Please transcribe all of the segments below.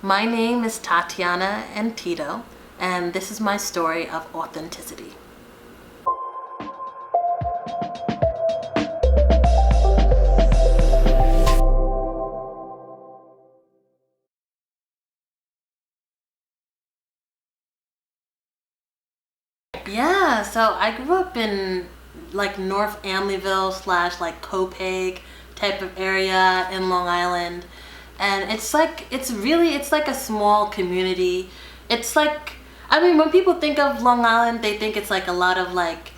My name is Tatiana and Tito, and this is my story of authenticity. Yeah, so I grew up in like North Amityville slash like Copeg type of area in Long Island. And it's like a small community. It's like, I mean, when people think of Long Island, they think it's like a lot of like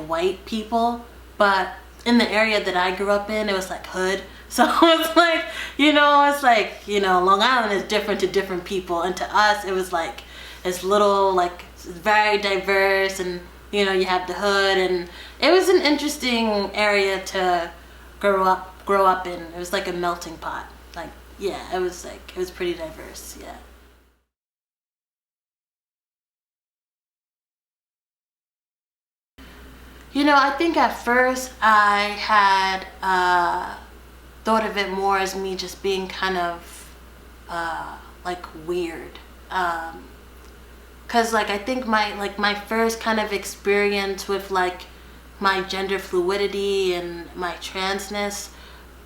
white people, but in the area that I grew up in, it was like hood. So it's like, Long Island is different to different people, and to us it was like it's little, like very diverse, and you have the hood, and it was an interesting area to grow up in. It was like a melting pot. Like, yeah, it was pretty diverse. Yeah. I think at first I had thought of it more as me just being kind of like weird. Cause like I think my first kind of experience with like my gender fluidity and my transness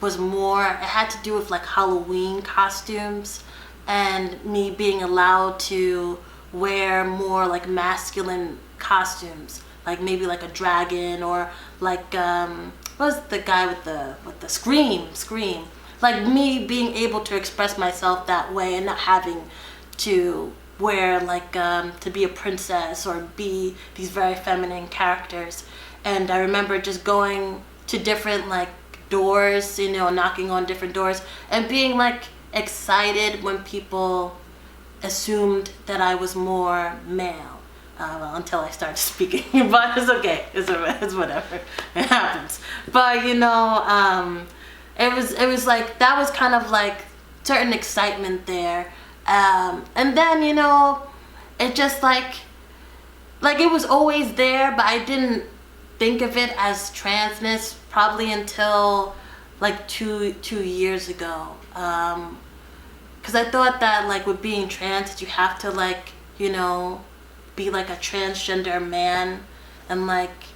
was more, it had to do with like Halloween costumes and me being allowed to wear more like masculine costumes, like maybe like a dragon, or like what was the guy with the scream, like me being able to express myself that way and not having to wear like to be a princess or be these very feminine characters. And I remember just going to different like doors, knocking on different doors and being like excited when people assumed that I was more male. Well, until I started speaking, but it's okay. It's whatever. It happens. But it was like, that was kind of like certain excitement there. And then it just like it was always there, but I didn't think of it as transness probably until like two years ago. Because I thought that like with being trans, you have to like be like a transgender man, and like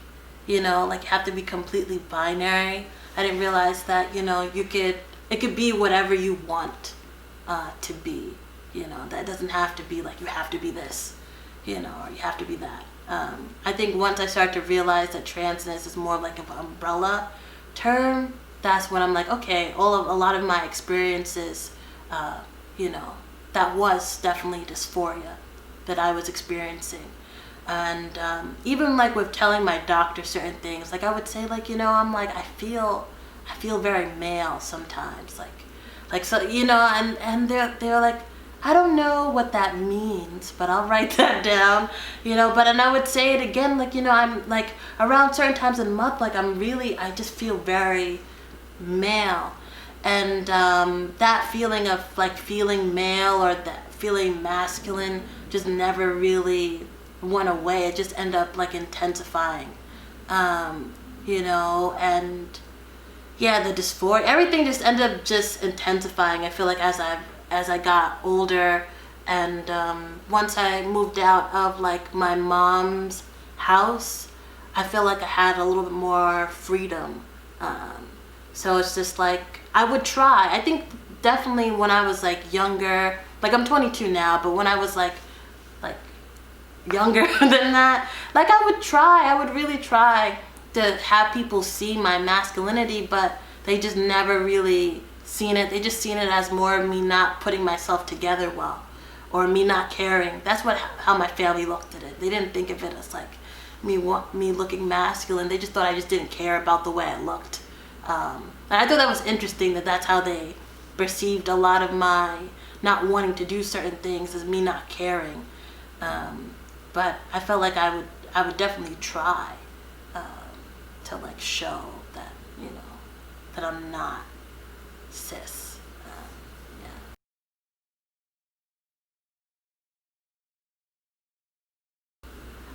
you have to be completely binary. I didn't realize that it could be whatever you want to be. That doesn't have to be like you have to be this, or you have to be that. I think once I start to realize that transness is more like an umbrella term, that's when I'm like, okay, a lot of my experiences, that was definitely dysphoria that I was experiencing. And even like with telling my doctor certain things, like I would say like, I'm like, I feel very male sometimes, like so, and they're like, I don't know what that means, but I'll write that down, and I would say it again, like, I'm like around certain times in the month, like I just feel very male. And that feeling of like feeling male or that feeling masculine just never really went away. It just ended up like intensifying, and yeah, the dysphoria, everything just ended up just intensifying. I feel like as I got older, and once I moved out of like my mom's house, I feel like I had a little bit more freedom. So it's just like I would try. I think definitely when I was like younger, like I'm 22 now, but when I was like younger than that, like I would really try to have people see my masculinity, but they just never really seen it. They just seen it as more of me not putting myself together well, or me not caring. That's how my family looked at it. They didn't think of it as like me looking masculine. They just thought I just didn't care about the way I looked. And I thought that was interesting, that's how they perceived a lot of my not wanting to do certain things, as me not caring. But I felt like I would definitely try to like show that that I'm not cis. Yeah.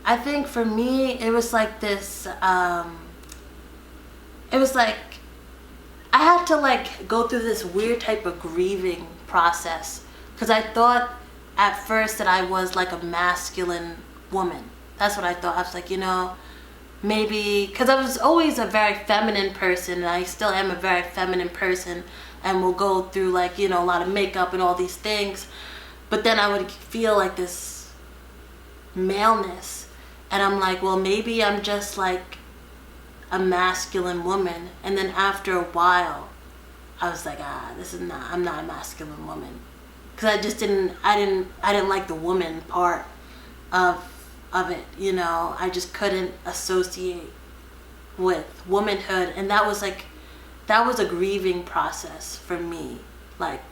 I think for me it was like this. It was like I had to like go through this weird type of grieving process because I thought at first that I was like a masculine woman. That's what I thought. I was like, maybe, because I was always a very feminine person, and I still am a very feminine person, and will go through like, a lot of makeup and all these things. But then I would feel like this maleness, and I'm like, well, maybe I'm just like a masculine woman. And then after a while, I was like, I'm not a masculine woman, because I didn't like the woman part of it. I just couldn't associate with womanhood, and that was a grieving process for me, like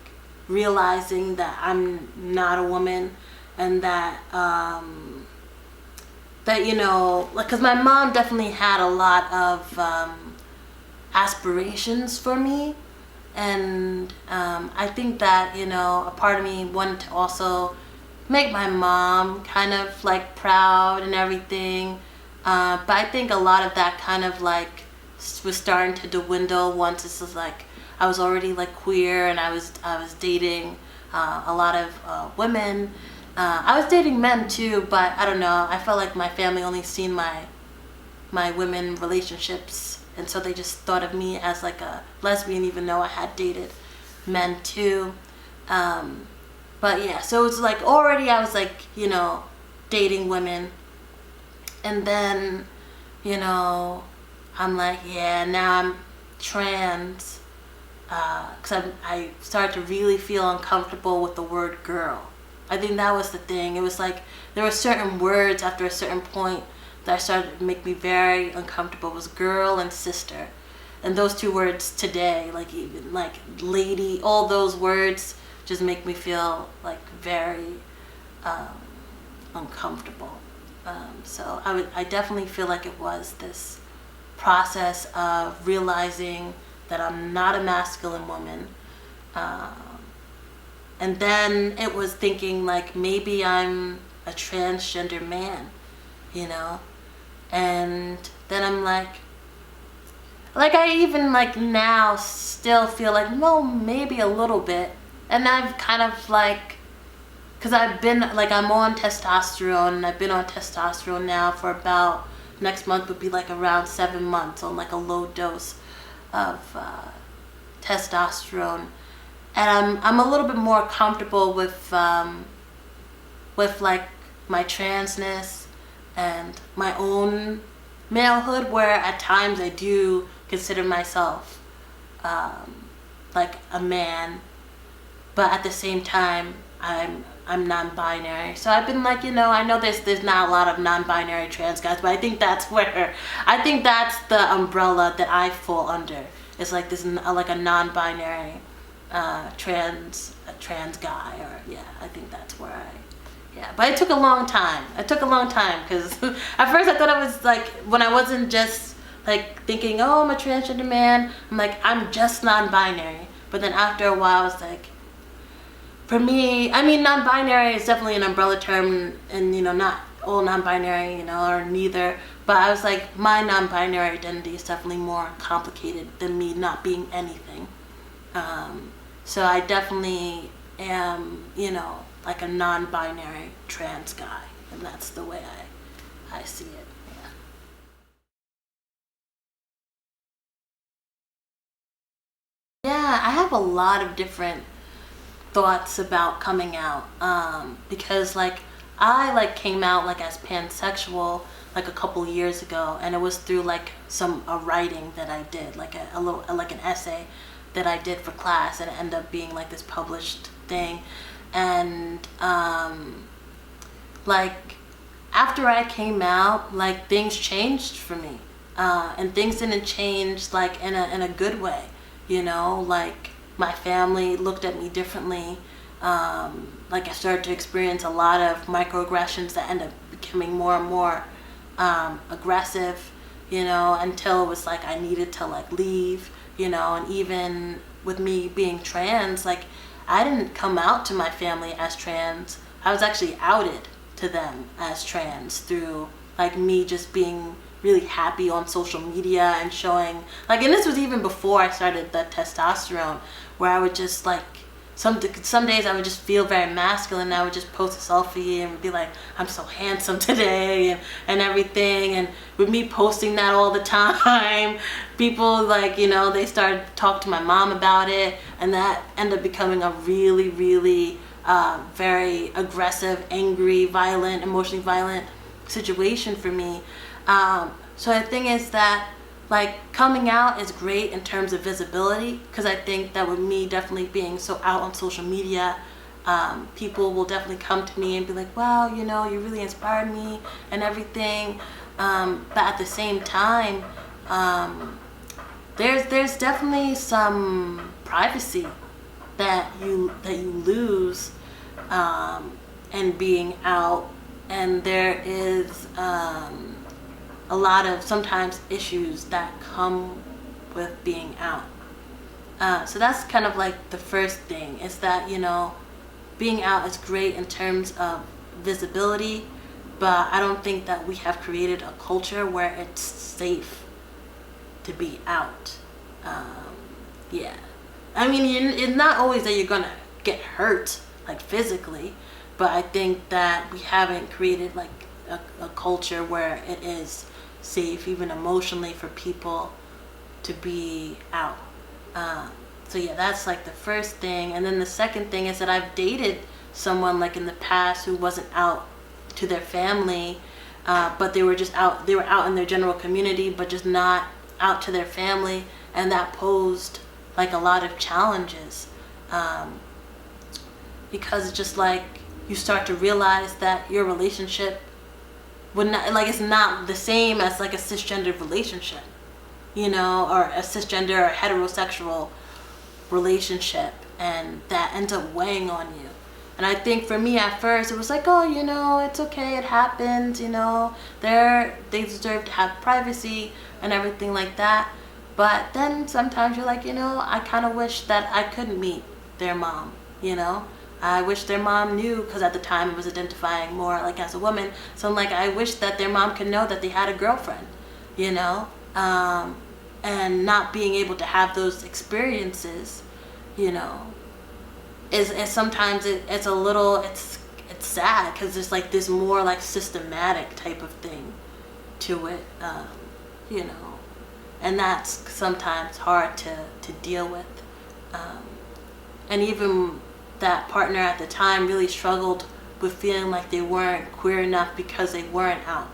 realizing that I'm not a woman, and that because my mom definitely had a lot of aspirations for me, and I think that a part of me wanted to also make my mom kind of like proud and everything, but I think a lot of that kind of like was starting to dwindle once this was like I was already like queer, and I was dating a lot of women. I was dating men too, but I don't know, I felt like my family only seen my women relationships, and so they just thought of me as like a lesbian, even though I had dated men too. But yeah, so it's like already I was like, dating women, and then, I'm like, yeah, now I'm trans, because I started to really feel uncomfortable with the word girl. I think that was the thing. It was like there were certain words after a certain point that started to make me very uncomfortable. It was girl and sister, and those two words today, like even like lady, all those words just make me feel like very uncomfortable. So I definitely feel like it was this process of realizing that I'm not a masculine woman. And then it was thinking like maybe I'm a transgender man, and then I'm like I even like now still feel like, no, maybe a little bit. And I've kind of like, because I've been like, I'm on testosterone, and I've been on testosterone now for about, next month would be like around 7 months on like a low dose of testosterone. And I'm a little bit more comfortable with like my transness and my own malehood, where at times I do consider myself like a man, but at the same time I'm non-binary. So I've been like, I know there's not a lot of non-binary trans guys, but I think that's the umbrella that I fall under. It's like this, like a non-binary trans guy, or yeah, I think that's where but it took a long time. Because at first I thought I was like, when I wasn't just like thinking, oh, I'm a transgender man, I'm like, I'm just non-binary. But then after a while I was like, for me, I mean, non-binary is definitely an umbrella term, and not all non-binary, or neither. But I was like, my non-binary identity is definitely more complicated than me not being anything. So I definitely am, like a non-binary trans guy, and that's the way I see it. Yeah, I have a lot of different thoughts about coming out, because like I like came out like as pansexual like a couple years ago, and it was through like a writing that I did, like a little like an essay that I did for class, and it ended up being like this published thing. And like after I came out, like things changed for me, and things didn't change like in a good way, like my family looked at me differently. Like I started to experience a lot of microaggressions that ended up becoming more and more aggressive, until it was like I needed to like leave, and even with me being trans, like I didn't come out to my family as trans. I was actually outed to them as trans through like me just being really happy on social media and showing like, and this was even before I started the testosterone, where I would just like some days I would just feel very masculine. I would just post a selfie and be like, I'm so handsome today, and everything. And with me posting that all the time, people like, you know, they started to talk to my mom about it, and that ended up becoming a really, really very aggressive, angry, violent, emotionally violent situation for me. So the thing is that, like, coming out is great in terms of visibility, because I think that with me definitely being so out on social media, people will definitely come to me and be like, wow, you know, you really inspired me and everything. But at the same time, there's definitely some privacy that you lose in being out, and there is a lot of sometimes issues that come with being out. So that's kind of like the first thing, is that, you know, being out is great in terms of visibility, but I don't think that we have created a culture where it's safe to be out. Yeah. I mean, it's not always that you're gonna get hurt, like physically, but I think that we haven't created like a culture where it is safe, even emotionally, for people to be out. So yeah, that's like the first thing. And then the second thing is that I've dated someone like in the past who wasn't out to their family, but they were just out, they were out in their general community, but just not out to their family, and that posed like a lot of challenges, because it's just like you start to realize that your relationship would not, like, it's not the same as like a cisgender relationship, you know, or a cisgender or heterosexual relationship, and that ends up weighing on you. And I think for me at first it was like, oh, you know, it's okay, it happens, you know, they deserve to have privacy and everything like that. But then sometimes you're like, you know, I kind of wish that I could meet their mom, you know. I wish their mom knew, because at the time I was identifying more like as a woman. So I'm like, I wish that their mom could know that they had a girlfriend, you know, and not being able to have those experiences, you know, is sometimes it's a little, it's sad, because there's like this more like systematic type of thing to it, you know, and that's sometimes hard to deal with. And even that partner at the time really struggled with feeling like they weren't queer enough because they weren't out.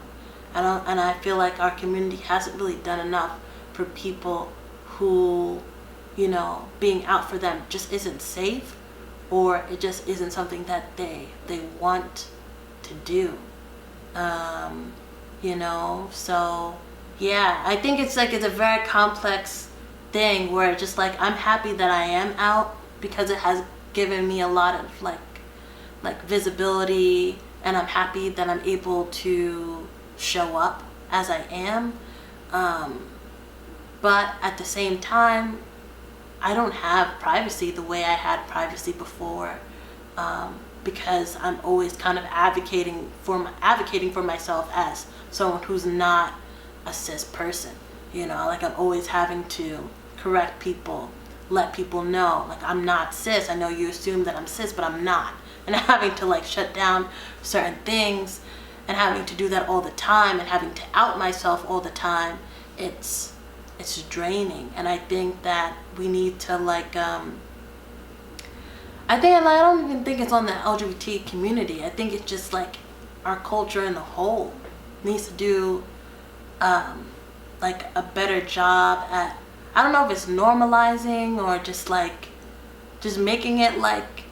And I feel like our community hasn't really done enough for people who, you know, being out for them just isn't safe, or it just isn't something that they want to do. You know, so yeah, I think it's like, it's a very complex thing where just like, I'm happy that I am out because it has given me a lot of like visibility, and I'm happy that I'm able to show up as I am. But at the same time, I don't have privacy the way I had privacy before, because I'm always kind of advocating for myself as someone who's not a cis person. You know, like I'm always having to correct people, let people know, like, I'm not cis. I know you assume that I'm cis, but I'm not. And having to like shut down certain things, and having to do that all the time, and having to out myself all the time, it's draining. And I think that we need to like, I don't even think it's on the LGBT community. I think it's just like our culture in the whole needs to do like a better job at, I don't know if it's normalizing or just making it like,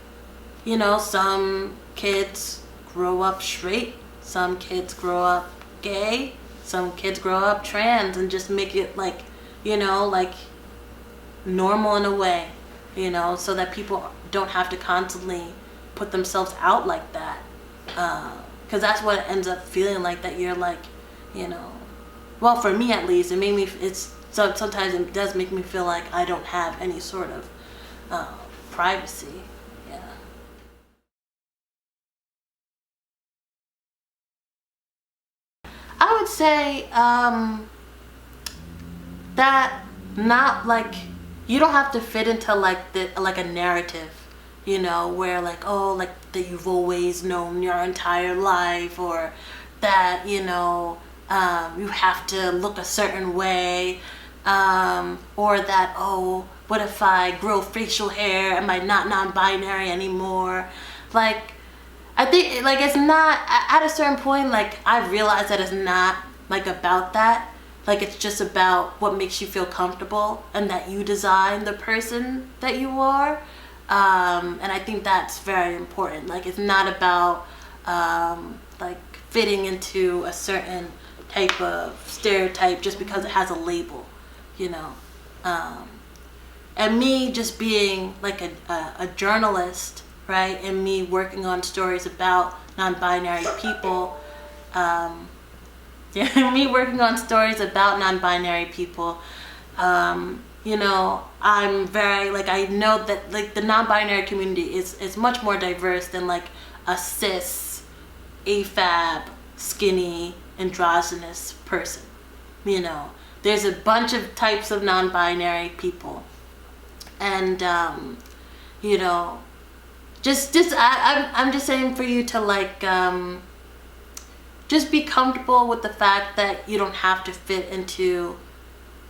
you know, some kids grow up straight, some kids grow up gay, some kids grow up trans, and just make it like, you know, like normal in a way, you know, so that people don't have to constantly put themselves out like that. Because that's what it ends up feeling like, that you're like, you know, well, for me at least, it made me, so sometimes it does make me feel like I don't have any sort of privacy. Yeah. I would say that not like, you don't have to fit into like a narrative, you know, where like, oh, like that you've always known your entire life, or that, you know, you have to look a certain way, or that, oh, what if I grow facial hair? Am I not non-binary anymore? Like, I think, like, it's not, at a certain point, like, I realized that it's not, like, about that. Like, it's just about what makes you feel comfortable, and that you design the person that you are. And I think that's very important. Like, it's not about, like, fitting into a certain type of stereotype just because it has a label, you know. And me just being, like, a journalist, right, and me working on stories about non-binary people, me working on stories about non-binary people, you know, I'm very, like, I know that, like, the non-binary community is much more diverse than, like, a cis, AFAB, skinny, androgynous person, you know. There's a bunch of types of non-binary people, and, you know, I'm just saying for you to, like, just be comfortable with the fact that you don't have to fit into,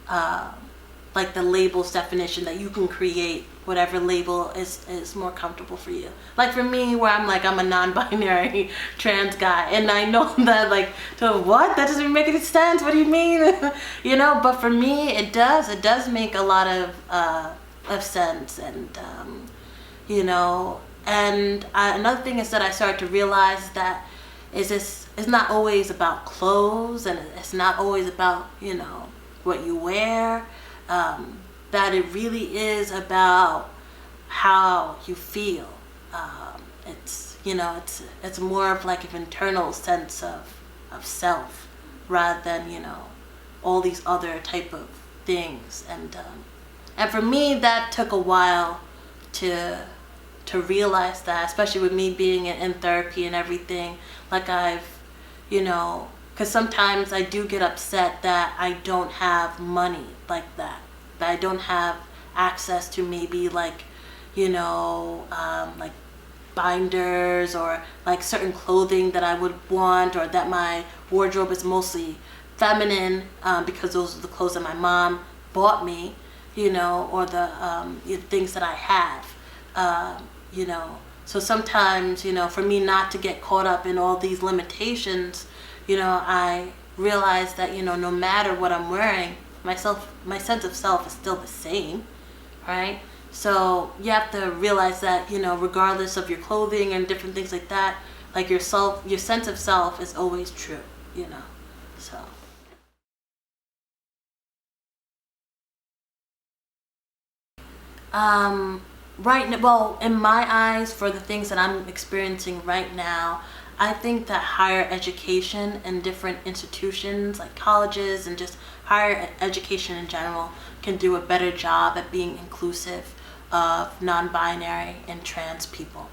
like, the label's definition, that you can create whatever label is more comfortable for you. Like, for me, where I'm like, I'm a non-binary trans guy, and I know that, like, so what? That doesn't even make any sense. What do you mean? You know, but for me, it does make a lot of sense, and, you know. And another thing is that I started to realize that it's not always about clothes, and it's not always about, you know, what you wear. That it really is about how you feel. It's, you know, it's more of like an internal sense of self, rather than, you know, all these other type of things. And for me, that took a while to realize that, especially with me being in therapy and everything. Like, I've, you know, because sometimes I do get upset that I don't have money like that I don't have access to, maybe, like, you know, like binders, or like certain clothing that I would want, or that my wardrobe is mostly feminine, because those are the clothes that my mom bought me, you know, or the things that I have, you know. So sometimes, you know, for me not to get caught up in all these limitations, you know, I realize that, you know, no matter what I'm wearing, my sense of self is still the same, right? So you have to realize that, you know, regardless of your clothing and different things like that, like, your sense of self is always true, you know. So. Right now, well, in my eyes, for the things that I'm experiencing right now, I think that higher education and different institutions like colleges and just higher education in general can do a better job at being inclusive of non-binary and trans people.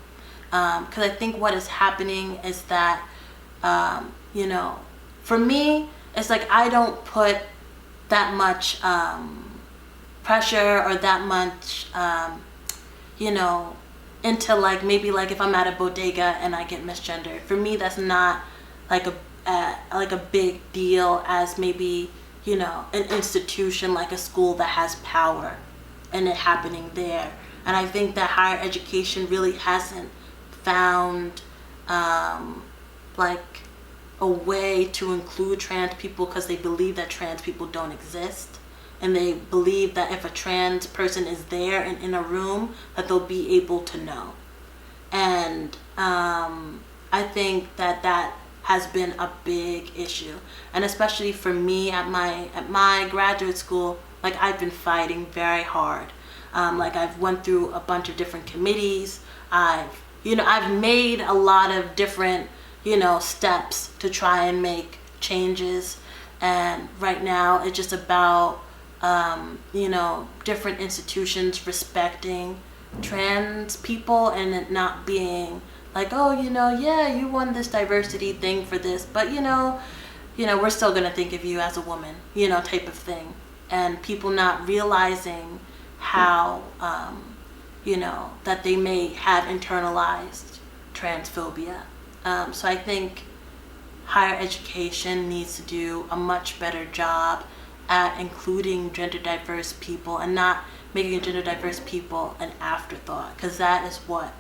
Because I think what is happening is that, you know, for me, it's like I don't put that much pressure or that much, you know, into, like, maybe, like, if I'm at a bodega and I get misgendered. For me, that's not like a big deal as maybe, you know, an institution like a school that has power and it happening there. And I think that higher education really hasn't found like a way to include trans people, because they believe that trans people don't exist. And they believe that if a trans person is there and in a room, that they'll be able to know. And I think that has been a big issue. And especially for me at my graduate school, like, I've been fighting very hard. Like, I've went through a bunch of different committees. I've made a lot of different, you know, steps to try and make changes. And right now it's just about, you know, different institutions respecting trans people, and it not being like, oh, you know, yeah, you won this diversity thing for this, but you know, we're still gonna think of you as a woman, you know, type of thing. And people not realizing how, that they may have internalized transphobia. So I think higher education needs to do a much better job at including gender diverse people and not making gender diverse people an afterthought, because that is what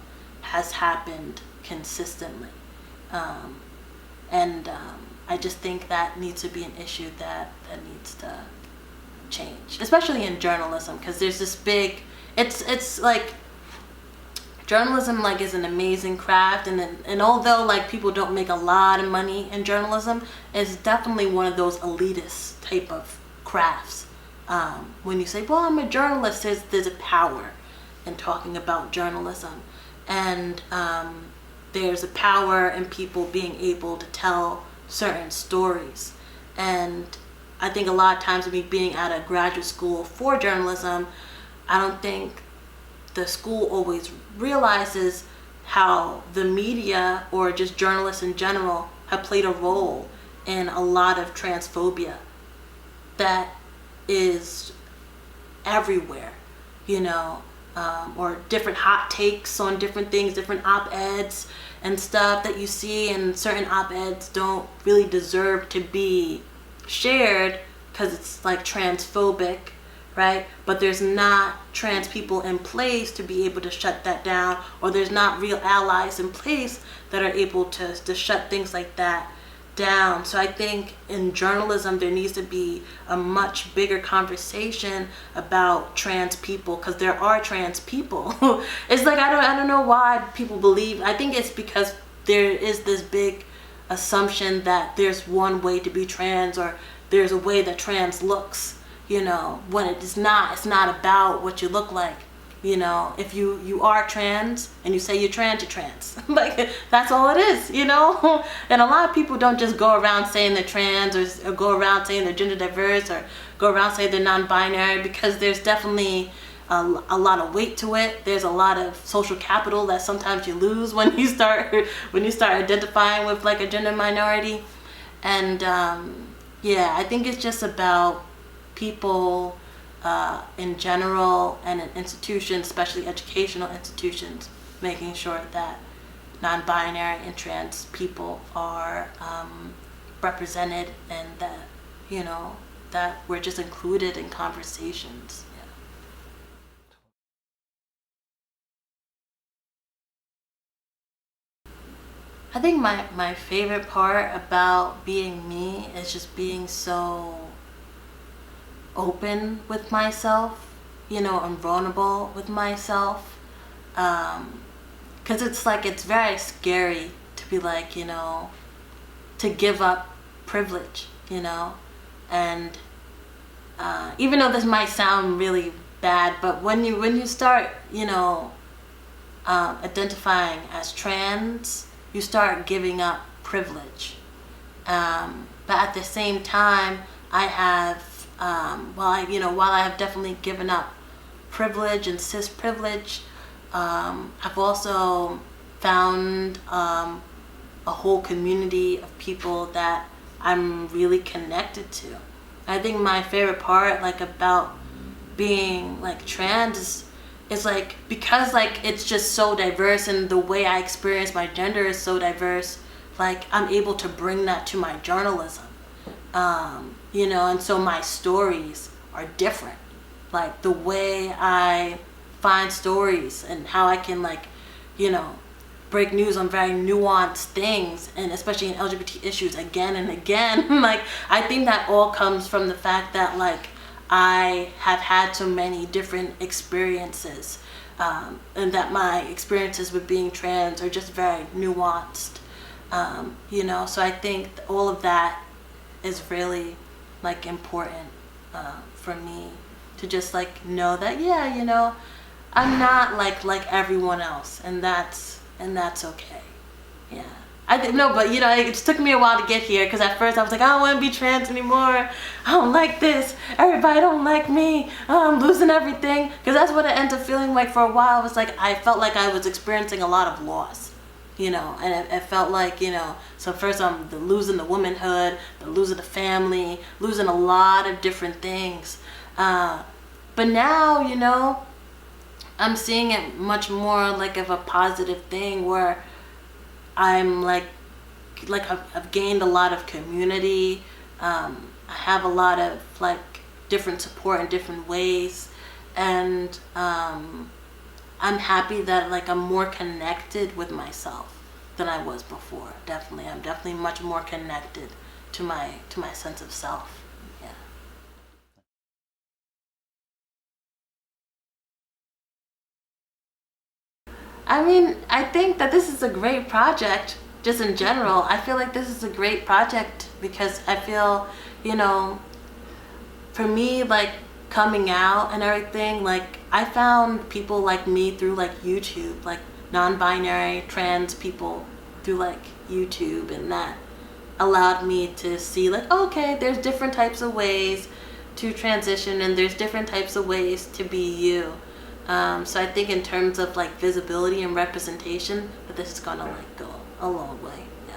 has happened consistently. And I just think that needs to be an issue that needs to change, especially in journalism, because there's this big, it's like, journalism like is an amazing craft, and although like people don't make a lot of money in journalism, it's definitely one of those elitist type of crafts. When you say, well, I'm a journalist, there's a power in talking about journalism, and there's a power in people being able to tell certain stories. And I think a lot of times with me being at a graduate school for journalism, I don't think the school always realizes how the media or just journalists in general have played a role in a lot of transphobia that is everywhere, or different hot takes on different things, different op-eds and stuff that you see, and certain op-eds don't really deserve to be shared because it's like transphobic, right? But there's not trans people in place to be able to shut that down, or there's not real allies in place that are able to shut things like that down. So I think in journalism there needs to be a much bigger conversation about trans people, because there are trans people. It's like I don't know why people believe. I think it's because there is this big assumption that there's one way to be trans, or there's a way that trans looks, when it's not about what you look like. If you are trans and you say you're trans. Like, that's all it is, And a lot of people don't just go around saying they're trans, or go around saying they're gender diverse, or go around saying they're non-binary, because there's definitely a lot of weight to it. There's a lot of social capital that sometimes you lose when you start identifying with like a gender minority. And I think it's just about people in general, and in institutions, especially educational institutions, making sure that non-binary and trans people are represented, and that that we're just included in conversations. I think my favorite part about being me is just being so open with myself, and vulnerable with myself. Because it's like, it's very scary to be like, to give up privilege, and even though this might sound really bad, but when you start, identifying as trans, you start giving up privilege. But at the same time, I have, while I have definitely given up privilege and cis privilege, I've also found a whole community of people that I'm really connected to. I think my favorite part, like, about being like trans is like, because like it's just so diverse, and the way I experience my gender is so diverse, like I'm able to bring that to my journalism. And so my stories are different. Like the way I find stories and how I can break news on very nuanced things, and especially in LGBT issues again and again. Like, I think that all comes from the fact that like I have had so many different experiences, and that my experiences with being trans are just very nuanced. So I think all of that is really like important for me to just like know that I'm not like everyone else, and that's okay. Yeah, I didn't know, but it just took me a while to get here, because at first I was like, I don't want to be trans anymore, I don't like this, everybody don't like me, I'm losing everything, because that's what I ended up feeling like for a while. It was like I felt like I was experiencing a lot of loss. And it felt like, so first I'm losing the womanhood, losing the family, losing a lot of different things. But now, I'm seeing it much more like of a positive thing, where I'm like I've gained a lot of community. I have a lot of like different support in different ways, and I'm happy that like I'm more connected with myself than I was before. Definitely, I'm definitely much more connected to my sense of self. Yeah. I mean, I think that this is a great project, just in general. I feel like this is a great project because I feel, you know, for me, like coming out and everything, like I found people like me through like YouTube, like non-binary trans people through like YouTube, and that allowed me to see like, okay, there's different types of ways to transition, and there's different types of ways to be you. So I think in terms of like visibility and representation, that this is gonna like go a long way. Yeah.